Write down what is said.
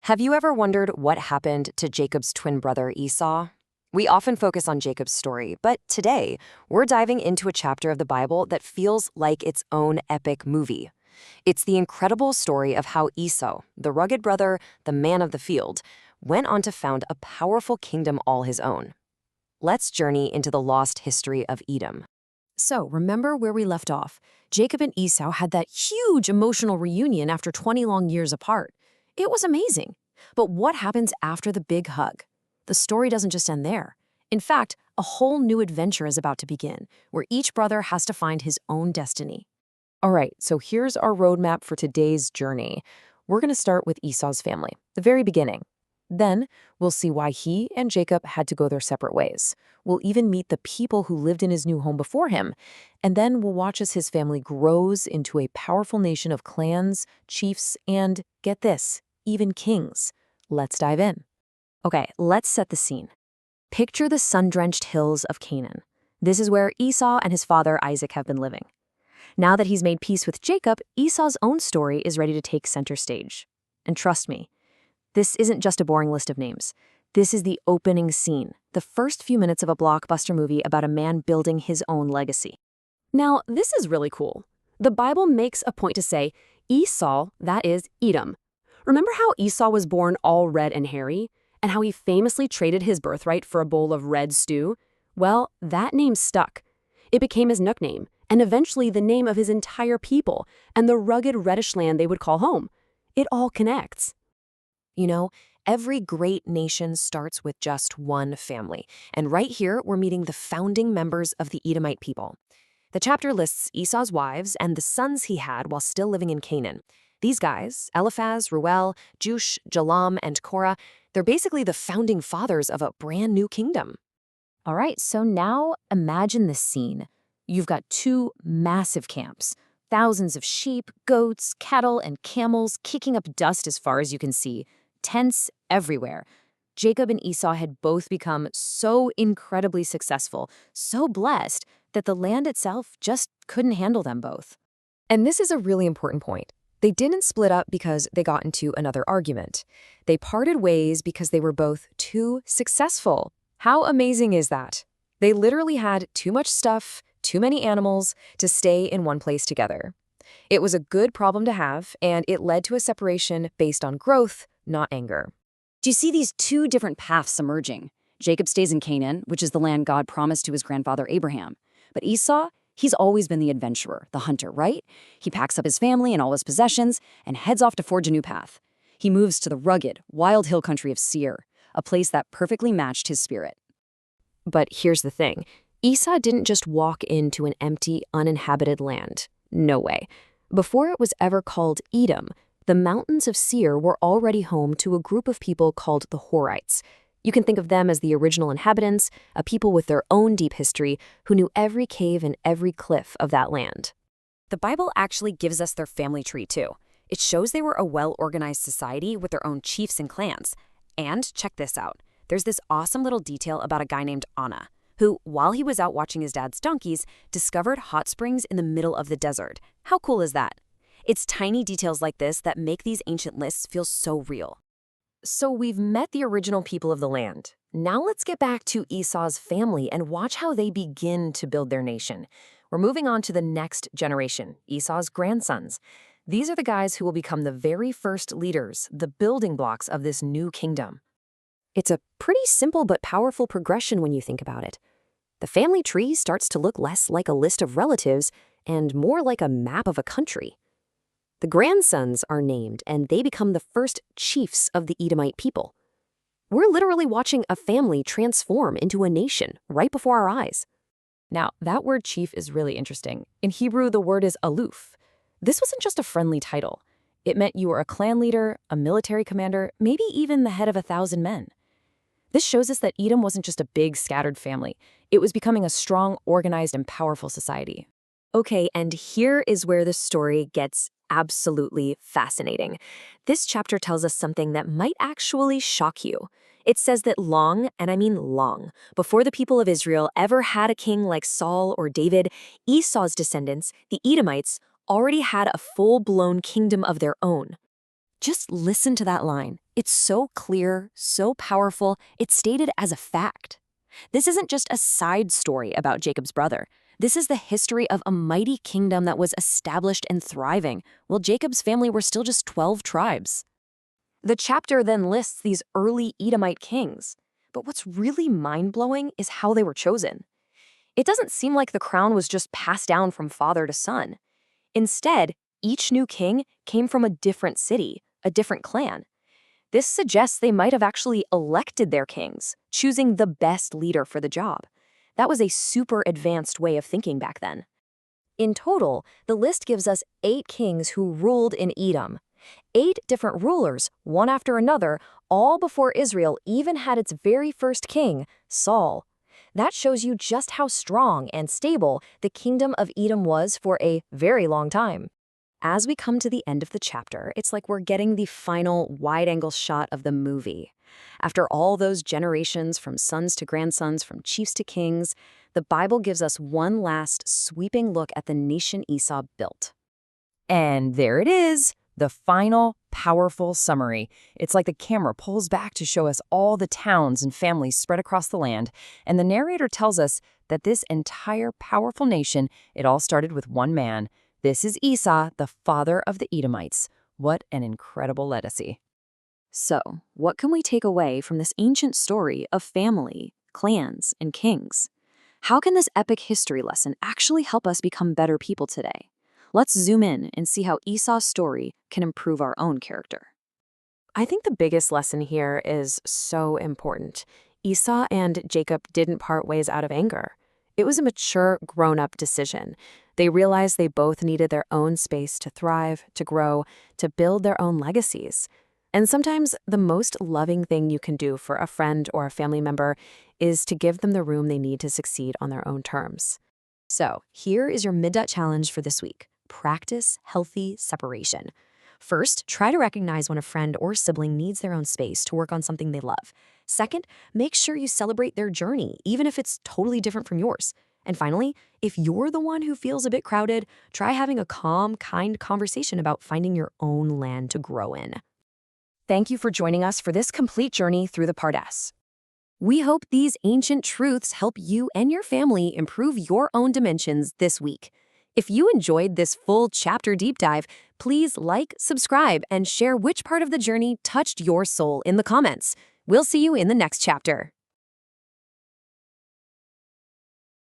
Have you ever wondered what happened to Jacob's twin brother Esau? We often focus on Jacob's story, but today we're diving into a chapter of the Bible that feels like its own epic movie. It's the incredible story of how Esau, the rugged brother, the man of the field, went on to found a powerful kingdom all his own. Let's journey into the lost history of Edom. So, remember where we left off. Jacob and Esau had that huge emotional reunion after 20 long years apart. It was amazing. But what happens after the big hug? The story doesn't just end there. In fact, a whole new adventure is about to begin, where each brother has to find his own destiny. All right, so here's our roadmap for today's journey. We're going to start with Esau's family, the very beginning. Then we'll see why he and Jacob had to go their separate ways. We'll even meet the people who lived in his new home before him. And then we'll watch as his family grows into a powerful nation of clans, chiefs, and, get this, even kings. Let's dive in. Okay, let's set the scene. Picture the sun-drenched hills of Canaan. This is where Esau and his father Isaac have been living. Now that he's made peace with Jacob, Esau's own story is ready to take center stage. And trust me, this isn't just a boring list of names. This is the opening scene, the first few minutes of a blockbuster movie about a man building his own legacy. Now, this is really cool. The Bible makes a point to say, Esau, that is Edom. Remember how Esau was born all red and hairy, and how he famously traded his birthright for a bowl of red stew? Well, that name stuck. It became his nickname, and eventually the name of his entire people, and the rugged reddish land they would call home. It all connects. You know, every great nation starts with just one family, and right here we're meeting the founding members of the Edomite people. The chapter lists Esau's wives and the sons he had while still living in Canaan. These guys, Eliphaz, Reuel, Jush, Jalam, and Korah, they're basically the founding fathers of a brand new kingdom. All right, so now imagine this scene. You've got two massive camps, thousands of sheep, goats, cattle, and camels kicking up dust as far as you can see, tents everywhere. Jacob and Esau had both become so incredibly successful, so blessed, that the land itself just couldn't handle them both. And this is a really important point. They didn't split up because they got into another argument. They parted ways because they were both too successful. How amazing is that? They literally had too much stuff, too many animals to stay in one place together. It was a good problem to have, and it led to a separation based on growth, not anger. Do you see these two different paths emerging? Jacob stays in Canaan, which is the land God promised to his grandfather Abraham. But Esau, he's always been the adventurer, the hunter, right? He packs up his family and all his possessions and heads off to forge a new path. He moves to the rugged, wild hill country of Seir, a place that perfectly matched his spirit. But here's the thing. Esau didn't just walk into an empty, uninhabited land. No way. Before it was ever called Edom, the mountains of Seir were already home to a group of people called the Horites. You can think of them as the original inhabitants, a people with their own deep history who knew every cave and every cliff of that land. The Bible actually gives us their family tree, too. It shows they were a well-organized society with their own chiefs and clans. And check this out. There's this awesome little detail about a guy named Anna, who, while he was out watching his dad's donkeys, discovered hot springs in the middle of the desert. How cool is that? It's tiny details like this that make these ancient lists feel so real. So we've met the original people of the land. Now let's get back to Esau's family and watch how they begin to build their nation. We're moving on to the next generation, Esau's grandsons. These are the guys who will become the very first leaders, the building blocks of this new kingdom. It's a pretty simple but powerful progression when you think about it. The family tree starts to look less like a list of relatives and more like a map of a country. The grandsons are named, and they become the first chiefs of the Edomite people. We're literally watching a family transform into a nation right before our eyes. Now, that word chief is really interesting. In Hebrew, the word is aluf. This wasn't just a friendly title. It meant you were a clan leader, a military commander, maybe even the head of 1,000 men. This shows us that Edom wasn't just a big, scattered family. It was becoming a strong, organized, and powerful society. Okay, and here is where the story gets absolutely fascinating. This chapter tells us something that might actually shock you. It says that long, and I mean long, before the people of Israel ever had a king like Saul or David, Esau's descendants, the Edomites, already had a full-blown kingdom of their own. Just listen to that line. It's so clear, so powerful, it's stated as a fact. This isn't just a side story about Jacob's brother. This is the history of a mighty kingdom that was established and thriving, while Jacob's family were still just 12 tribes. The chapter then lists these early Edomite kings. But what's really mind-blowing is how they were chosen. It doesn't seem like the crown was just passed down from father to son. Instead, each new king came from a different city, a different clan. This suggests they might have actually elected their kings, choosing the best leader for the job. That was a super advanced way of thinking back then. In total, the list gives us 8 kings who ruled in Edom. 8 different rulers, one after another, all before Israel even had its very first king, Saul. That shows you just how strong and stable the kingdom of Edom was for a very long time. As we come to the end of the chapter, it's like we're getting the final wide-angle shot of the movie. After all those generations from sons to grandsons, from chiefs to kings, the Bible gives us one last sweeping look at the nation Esau built. And there it is, the final, powerful summary. It's like the camera pulls back to show us all the towns and families spread across the land, and the narrator tells us that this entire powerful nation, it all started with one man. This is Esau, the father of the Edomites. What an incredible legacy. So, what can we take away from this ancient story of family, clans, and kings? How can this epic history lesson actually help us become better people today? Let's zoom in and see how Esau's story can improve our own character. I think the biggest lesson here is so important. Esau and Jacob didn't part ways out of anger. It was a mature, grown-up decision. They realized they both needed their own space to thrive, to grow, to build their own legacies. And sometimes the most loving thing you can do for a friend or a family member is to give them the room they need to succeed on their own terms. So, here is your mid-dot challenge for this week. Practice healthy separation. First, try to recognize when a friend or sibling needs their own space to work on something they love. Second, make sure you celebrate their journey, even if it's totally different from yours. And finally, if you're the one who feels a bit crowded, try having a calm, kind conversation about finding your own land to grow in. Thank you for joining us for this complete journey through the Part S. We hope these ancient truths help you and your family improve your own dimensions this week. If you enjoyed this full chapter deep dive, please like, subscribe, and share which part of the journey touched your soul in the comments. We'll see you in the next chapter.